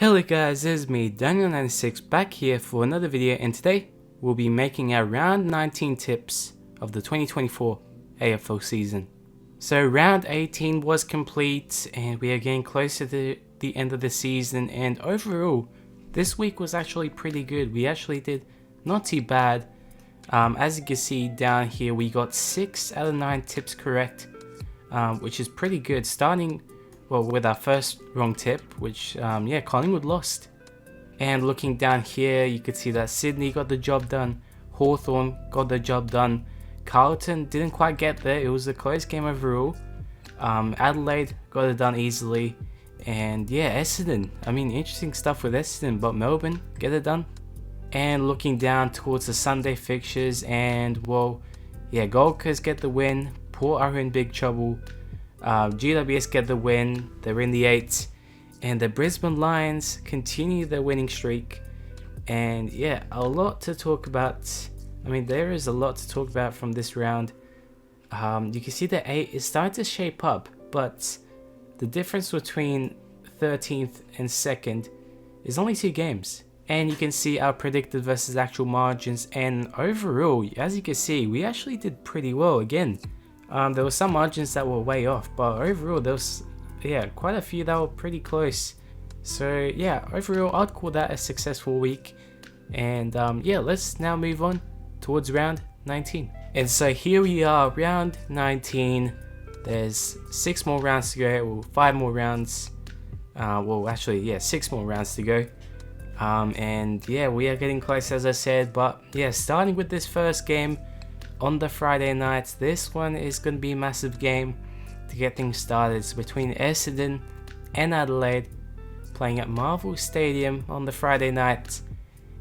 Hello guys, it's me Daniel96 back here for another video, and today we'll be making our round 19 tips of the 2024 AFL season. So round 18 was complete and we are getting closer to the end of the season, and overall this week was actually pretty good. We actually did not too bad. As you can see down here, we got 6 out of 9 tips correct, which is pretty good, starting with our first wrong tip, which Collingwood lost. And looking down here, you could see that Sydney got the job done, Hawthorn got the job done, Carlton didn't quite get there, it was a close game overall. Adelaide got it done easily, and Essendon, interesting stuff with Essendon, but Melbourne get it done. And looking down towards the Sunday fixtures, and Gold Coast get the win, Port are in big trouble. GWS get the win, they're in the 8th, and the Brisbane Lions continue their winning streak. And a lot to talk about. There is a lot to talk about from this round. You can see the 8 is starting to shape up, but the difference between 13th and 2nd is only 2 games. And you can see our predicted versus actual margins, and overall, as you can see, we actually did pretty well again. There were some margins that were way off, but overall there was quite a few that were pretty close. So overall I'd call that a successful week. And let's now move on towards round 19. And so here we are, round 19. There's 6 more rounds to go, or 5 more rounds. 6 more rounds to go. We are getting close, as I said. But starting with this first game on the Friday night, this one is going to be a massive game to get things started. It's between Essendon and Adelaide, playing at Marvel Stadium on the Friday night.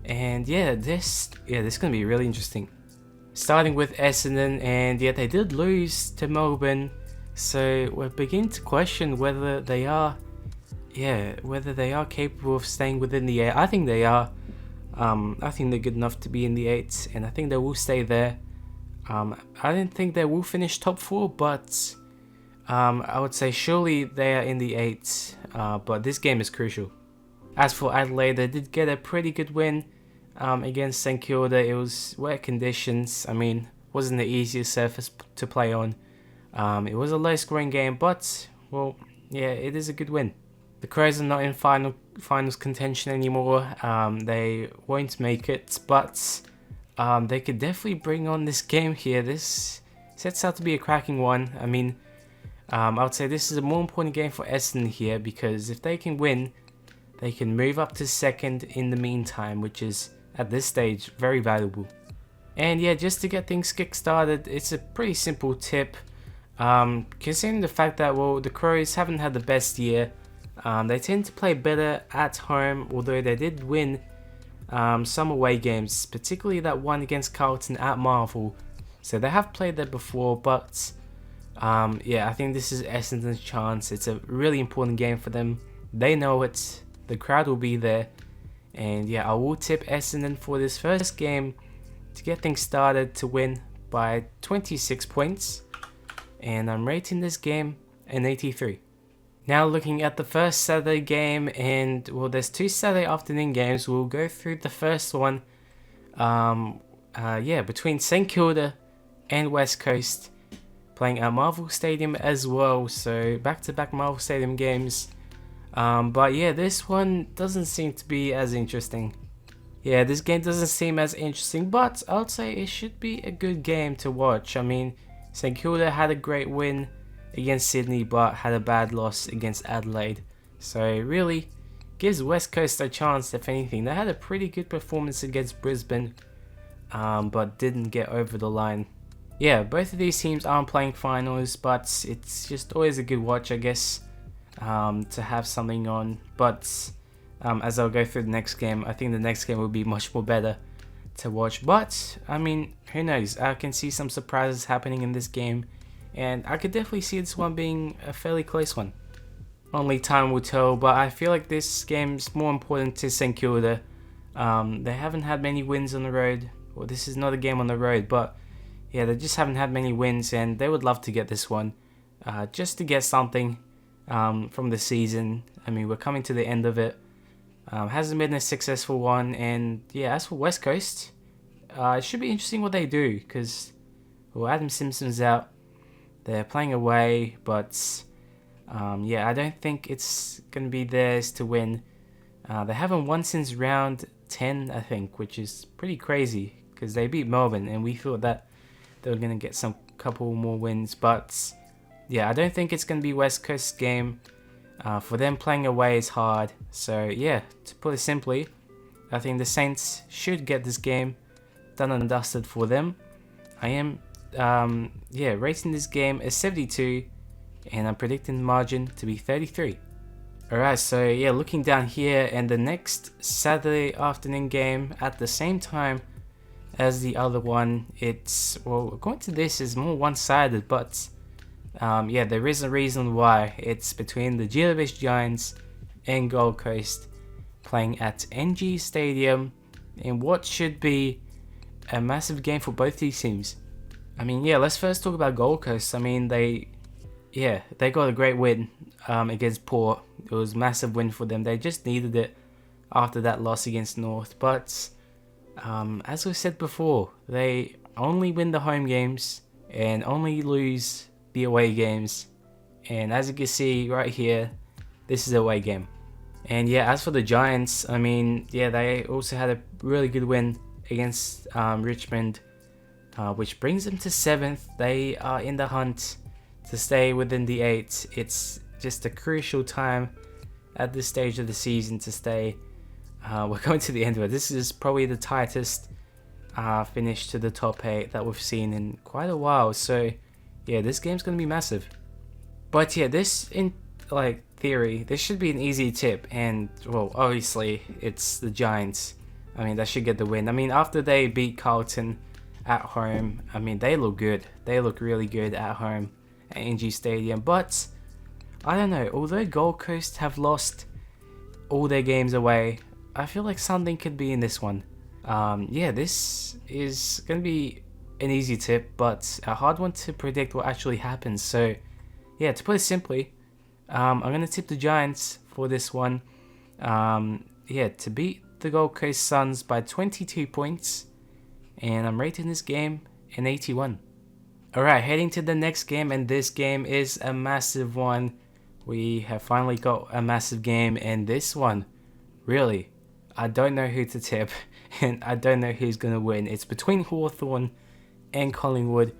And this is going to be really interesting. Starting with Essendon, and they did lose to Melbourne, so we're beginning to question whether they are capable of staying within the 8. I think they are. I think they're good enough to be in the 8, and I think they will stay there. I don't think they will finish top 4, but I would say surely they are in the 8. But this game is crucial. As for Adelaide, they did get a pretty good win against St Kilda. It was wet conditions. Wasn't the easiest surface to play on. It was a low scoring game, but it is a good win. The Crows are not in finals contention anymore. They won't make it, but they could definitely bring on this game here. This sets out to be a cracking one. I would say this is a more important game for Essendon here, because if they can win, they can move up to 2nd in the meantime, which is at this stage very valuable. And just to get things kick-started, it's a pretty simple tip. Considering the fact that the Crows haven't had the best year, they tend to play better at home, although they did win some away games, particularly that one against Carlton at Marvel. So they have played there before, but I think this is Essendon's chance. It's a really important game for them. They know it. The crowd will be there. And I will tip Essendon for this first game to get things started, to win by 26 points. And I'm rating this game an 83. Now looking at the first Saturday game, and there's 2 Saturday afternoon games. We'll go through the first one, between St Kilda and West Coast, playing at Marvel Stadium as well, so back-to-back Marvel Stadium games. This one doesn't seem to be as interesting. This game doesn't seem as interesting, but I'd say it should be a good game to watch. St Kilda had a great win against Sydney, but had a bad loss against Adelaide, so it really gives West Coast a chance. If anything, they had a pretty good performance against Brisbane, but didn't get over the line. Both of these teams aren't playing finals, but it's just always a good watch, I guess, to have something on. But as I'll go through the next game, I think the next game will be much more better to watch. But who knows, I can see some surprises happening in this game, and I could definitely see this one being a fairly close one. Only time will tell, but I feel like this game's more important to St Kilda. They haven't had many wins on the road. This is not a game on the road, but they just haven't had many wins, and they would love to get this one, just to get something from the season. We're coming to the end of it, Hasn't been a successful one. And yeah, as for West Coast, it should be interesting what they do because, well, Adam Simpson's out. They're playing away, but yeah, I don't think it's going to be theirs to win. They haven't won since round 10, I think, which is pretty crazy because they beat Melbourne and we thought that they were going to get some couple more wins. But yeah, I don't think it's going to be West Coast's game. For them, playing away is hard. So yeah, to put it simply, I think the Saints should get this game done and dusted for them. I am rating this game as 72 and I'm predicting the margin to be 33. Alright, so yeah, looking down here, and the next Saturday afternoon game at the same time as the other one, it's, well, according to this, is more one-sided, but yeah, there is a reason why. It's between the GWS Giants and Gold Coast playing at NG Stadium in what should be a massive game for both these teams. I mean, yeah, let's first talk about Gold Coast. I mean, they got a great win against Port. It was a massive win for them. They just needed it after that loss against North. But as we said before, they only win the home games and only lose the away games. And as you can see right here, this is an away game. And yeah, as for the Giants, I mean, yeah, they also had a really good win against Richmond, which brings them to 7th. They are in the hunt to stay within the 8. It's just a crucial time at this stage of the season to stay. We're going to the end of it. This is probably the tightest finish to the top 8 that we've seen in quite a while. So yeah, this game's going to be massive. But yeah, this, in like theory, this should be an easy tip. And well, obviously it's the Giants. I mean, that should get the win. I mean, after they beat Carlton at home, I mean, they look good. They look really good at home at NG Stadium. But I don't know, although Gold Coast have lost all their games away, I feel like something could be in this one. Yeah, this is going to be an easy tip, but a hard one to predict what actually happens. So yeah, to put it simply, I'm going to tip the Giants for this one. Yeah, to beat the Gold Coast Suns by 22 points. And I'm rating this game an 81. Alright, heading to the next game, and this game is a massive one. We have finally got a massive game, and this one, really, I don't know who to tip, and I don't know who's going to win. It's between Hawthorn and Collingwood,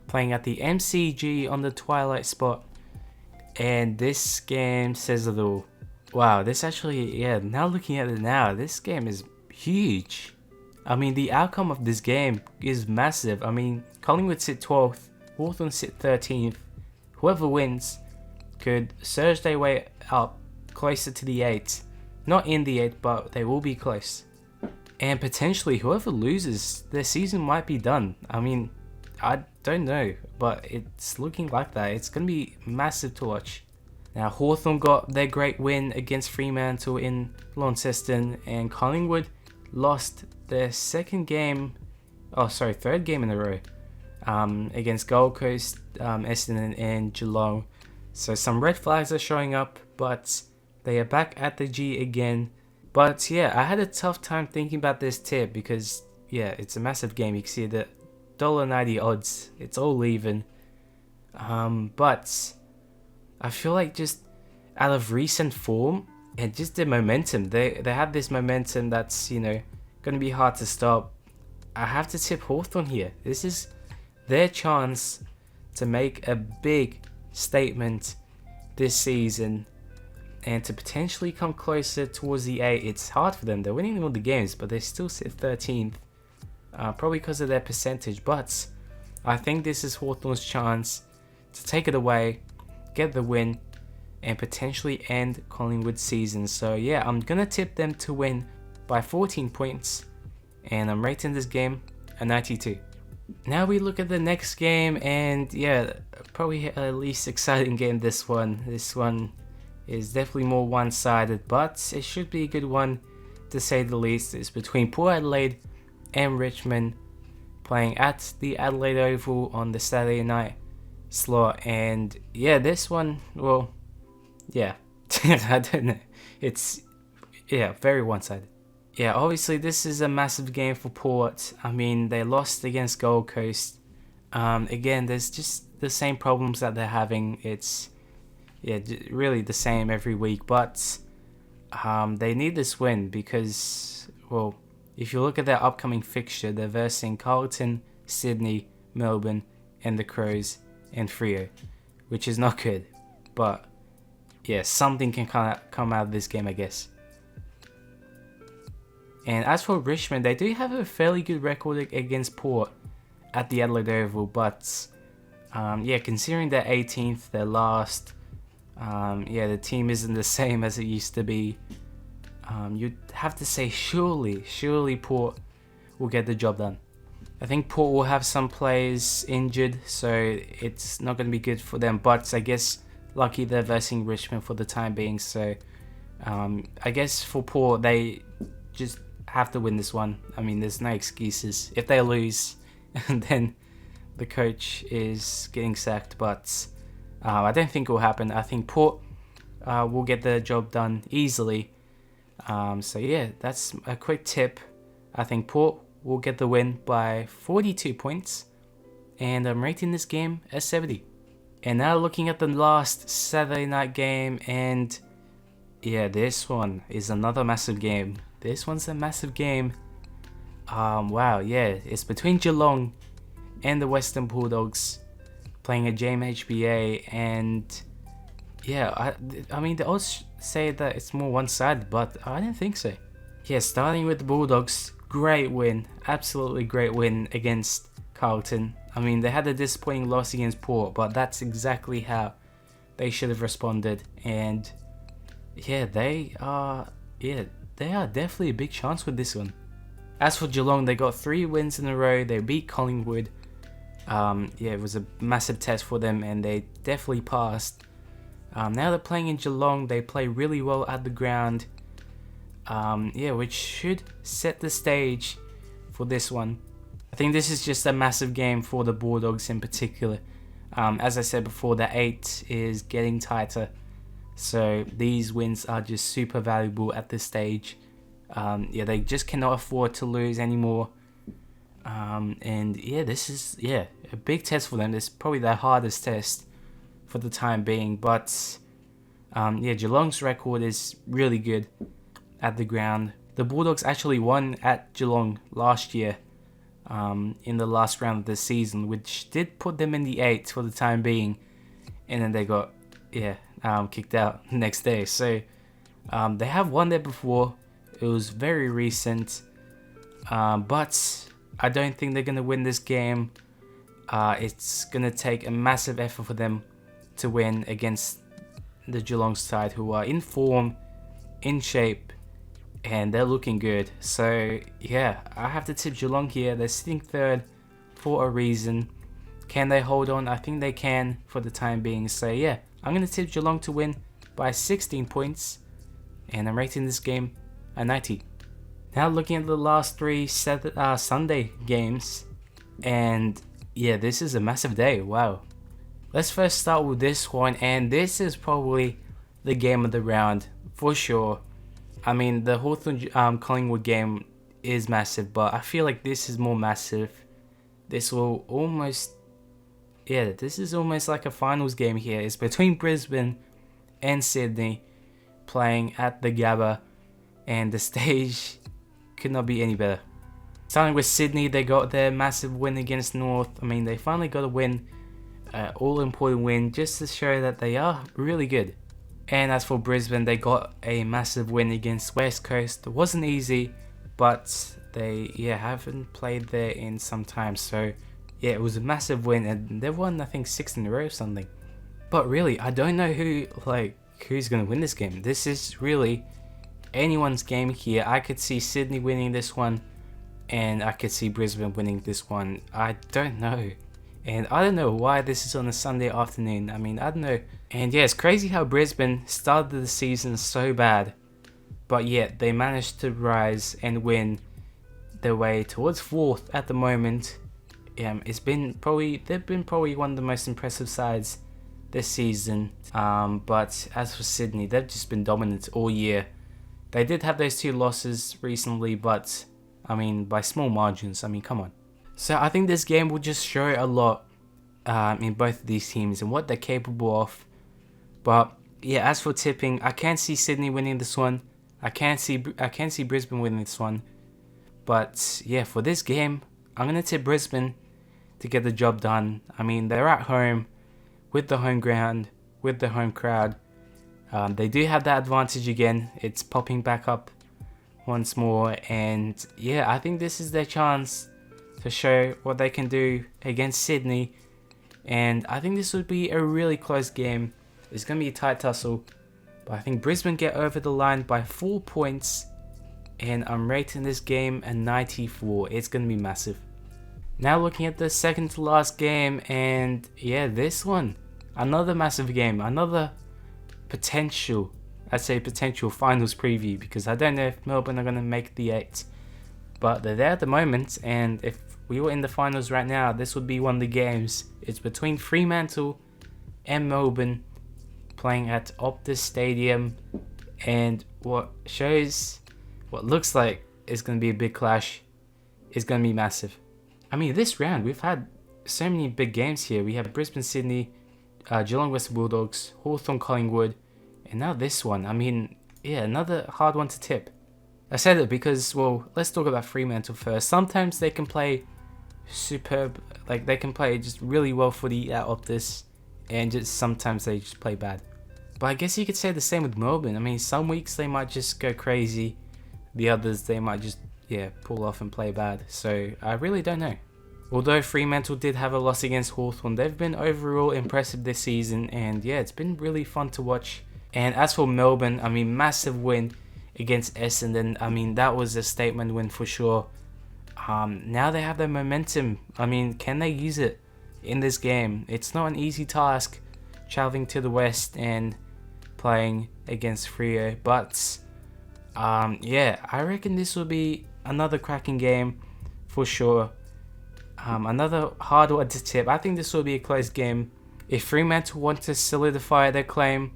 playing at the MCG on the twilight spot, and this game says it all. Wow, this actually, yeah, now looking at it now, this game is huge. I mean, the outcome of this game is massive. I mean, Collingwood sit 12th, Hawthorn sit 13th. Whoever wins could surge their way up closer to the 8. Not in the 8, but they will be close. And potentially, whoever loses, their season might be done. I mean, I don't know, but it's looking like that. It's going to be massive to watch. Now, Hawthorn got their great win against Fremantle in Launceston, and Collingwood lost their third game in a row against Gold Coast, Essendon and Geelong. So some red flags are showing up, but they are back at the G again. But yeah, I had a tough time thinking about this tip because yeah, it's a massive game. You can see the $1.90 odds. It's all even. But I feel like just out of recent form and just their momentum, they have this momentum that's, you know, going to be hard to stop. I have to tip Hawthorn here. This is their chance to make a big statement this season and to potentially come closer towards the 8. It's hard for them. They're winning all the games, but they still sit 13th, probably because of their percentage. But I think this is Hawthorn's chance to take it away, get the win, and potentially end Collingwood's season. So yeah, I'm going to tip them to win by 14 points, and I'm rating this game a 92. Now we look at the next game, and yeah, probably a least exciting game, this one. This one is definitely more one-sided, but it should be a good one to say the least. It's between Port Adelaide and Richmond, playing at the Adelaide Oval on the Saturday night slot. And yeah, this one, well, yeah, I don't know. It's Yeah, very one-sided. Yeah, obviously this is a massive game for Port. I mean, they lost against Gold Coast. Again, there's just the same problems that they're having. It's really the same every week, but they need this win because, well, if you look at their upcoming fixture, they're versing Carlton, Sydney, Melbourne, and the Crows and Freo, which is not good. But yeah, something can come out of this game, I guess. And as for Richmond, they do have a fairly good record against Port at the Adelaide Oval, but yeah, considering they're 18th, they're last, yeah, the team isn't the same as it used to be. You'd have to say surely Port will get the job done. I think Port will have some players injured, so it's not going to be good for them, but I guess lucky they're versing Richmond for the time being, so I guess for Port, they just have to win this one. I mean, there's no excuses. If they lose, then the coach is getting sacked, but I don't think it will happen. I think Port will get the job done easily. So yeah, that's a quick tip. I think Port will get the win by 42 points, and I'm rating this game as 70. And now looking at the last Saturday night game, and yeah, this one is another massive game. This one's a massive game. Wow, yeah, it's between Geelong and the Western Bulldogs playing a JMHBA, and yeah, I mean, they all say that it's more one-sided, but I don't think so. Yeah, starting with the Bulldogs, great win, absolutely great win against Carlton. I mean, they had a disappointing loss against Port, but that's exactly how they should have responded, and yeah, they are definitely a big chance with this one. As for Geelong, they got 3 wins in a row. They beat Collingwood. Yeah, it was a massive test for them, and they definitely passed. Now they're playing in Geelong. They play really well at the ground. Yeah, which should set the stage for this one. I think this is just a massive game for the Bulldogs in particular. As I said before, the 8 is getting tighter. So these wins are just super valuable at this stage. Yeah, they just cannot afford to lose anymore. And yeah, this is a big test for them. This is probably their hardest test for the time being. But yeah, Geelong's record is really good at the ground. The Bulldogs actually won at Geelong last year in the last round of the season, which did put them in the 8 for the time being. And then they got kicked out the next day. So they have won there before. It was very recent, but I don't think they're gonna win this game. It's gonna take a massive effort for them to win against the Geelong side, who are in form, in shape, and they're looking good. So yeah, I have to tip Geelong here. They're sitting 3rd for a reason. Can they hold on? I think they can for the time being. So yeah, I'm going to tip Geelong to win by 16 points, and I'm rating this game a 90. Now looking at the last 3 Sunday games, and yeah, this is a massive day. Wow. Let's first start with this one, and this is probably the game of the round for sure. I mean, the Hawthorn Collingwood game is massive, but I feel like this is more massive. This will almost, this is almost like a finals game here. It's between Brisbane and Sydney playing at the Gabba, and the stage could not be any better. Starting with Sydney, they got their massive win against North. I mean, they finally got a win, all-important win, just to show that they are really good. And as for Brisbane, they got a massive win against West Coast. It wasn't easy, but they haven't played there in some time. So yeah, it was a massive win, and they've won I think 6 in a row or something. But really, I don't know who's gonna win this game. This is really anyone's game here. I could see Sydney winning this one, and I could see Brisbane winning this one. I don't know. And I don't know why this is on a Sunday afternoon. I mean, I don't know. And yeah, it's crazy how Brisbane started the season so bad, but yet they managed to rise and win their way towards 4th at the moment. They've been probably one of the most impressive sides this season. But as for Sydney, they've just been dominant all year. They did have those 2 losses recently, but I mean by small margins. I mean, come on. So I think this game will just show a lot in both of these teams and what they're capable of. But yeah, as for tipping, I can't see Sydney winning this one. I can't see Brisbane winning this one. But yeah, for this game, I'm gonna tip Brisbane to get the job done. I mean, they're at home with the home ground, with the home crowd. They do have that advantage again. It's popping back up once more, and yeah, I think this is their chance to show what they can do against Sydney. And I think this would be a really close game. It's going to be a tight tussle, but I think Brisbane get over the line by 4 points, and I'm rating this game a 94. It's going to be massive. Now looking at the second to last game, and yeah, this one, another massive game, another potential, I'd say potential finals preview, because I don't know if Melbourne are going to make the 8, but they're there at the moment, and if we were in the finals right now, this would be one of the games. It's between Fremantle and Melbourne, playing at Optus Stadium, and what looks like is going to be a big clash is going to be massive. I mean, this round we've had so many big games here. We have Brisbane, Sydney, Geelong, Bulldogs, Hawthorn, Collingwood, and now this one. I mean, yeah, another hard one to tip. I said it because, well, let's talk about Fremantle first. Sometimes they can play superb, like they can play just really well footy at Optus, and just sometimes they just play bad. But I guess you could say the same with Melbourne. I mean, some weeks they might just go crazy, the others they might just, yeah, pull off and play bad. So I really don't know. Although Fremantle did have a loss against Hawthorn, they've been overall impressive this season, and yeah, it's been really fun to watch. And as for Melbourne, I mean, massive win against Essendon. I mean, that was a statement win for sure. Now they have their momentum. I mean, can they use it in this game? It's not an easy task traveling to the west and playing against Freo, but yeah, I reckon this will be another cracking game for sure. Another hard one to tip. I think this will be a close game. If Fremantle want to solidify their claim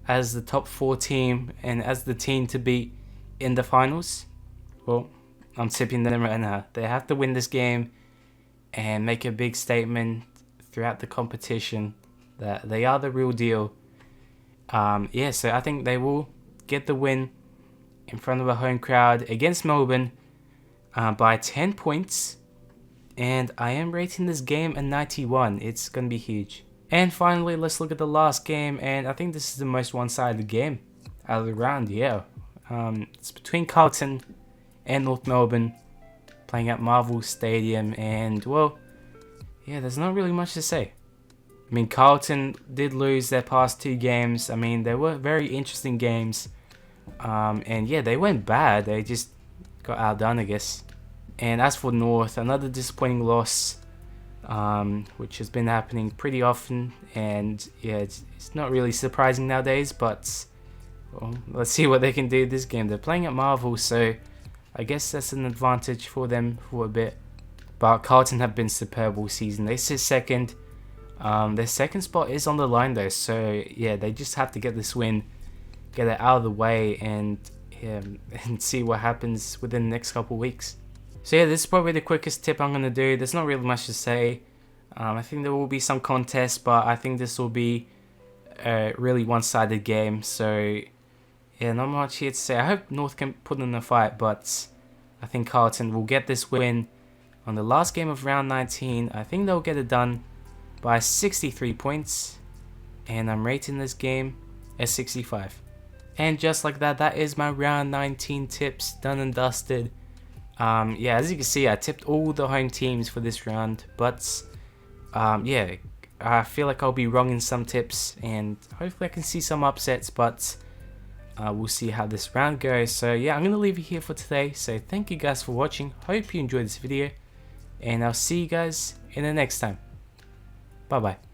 as the top 4 team and as the team to beat in the finals, well, I'm tipping them right now. They have to win this game and make a big statement throughout the competition that they are the real deal. Yeah, so I think they will get the win in front of a home crowd against Melbourne by 10 points. And I am rating this game a 91. It's going to be huge. And finally, let's look at the last game. And I think this is the most one-sided game out of the round, yeah. It's between Carlton and North Melbourne, playing at Marvel Stadium. And, well, yeah, there's not really much to say. I mean, Carlton did lose their past 2 games. I mean, they were very interesting games. And, yeah, they went bad. They just got outdone, I guess. And as for North, another disappointing loss, which has been happening pretty often. And yeah, it's not really surprising nowadays, but well, let's see what they can do this game. They're playing at Marvel, so I guess that's an advantage for them for a bit. But Carlton have been superb all season. They sit second. Their second spot is on the line though, so yeah, they just have to get this win, get it out of the way, and see what happens within the next couple of weeks. So yeah, this is probably the quickest tip I'm going to do. There's not really much to say. I think there will be some contests, but I think this will be a really one-sided game. So yeah, not much here to say. I hope North can put in a fight, but I think Carlton will get this win on the last game of round 19. I think they'll get it done by 63 points. And I'm rating this game as 65. And just like that, that is my round 19 tips done and dusted. Yeah, as you can see, I tipped all the home teams for this round, but yeah, I feel like I'll be wrong in some tips, and hopefully I can see some upsets, but we'll see how this round goes. So yeah, I'm going to leave it here for today. So thank you guys for watching. Hope you enjoyed this video, and I'll see you guys in the next time. Bye bye.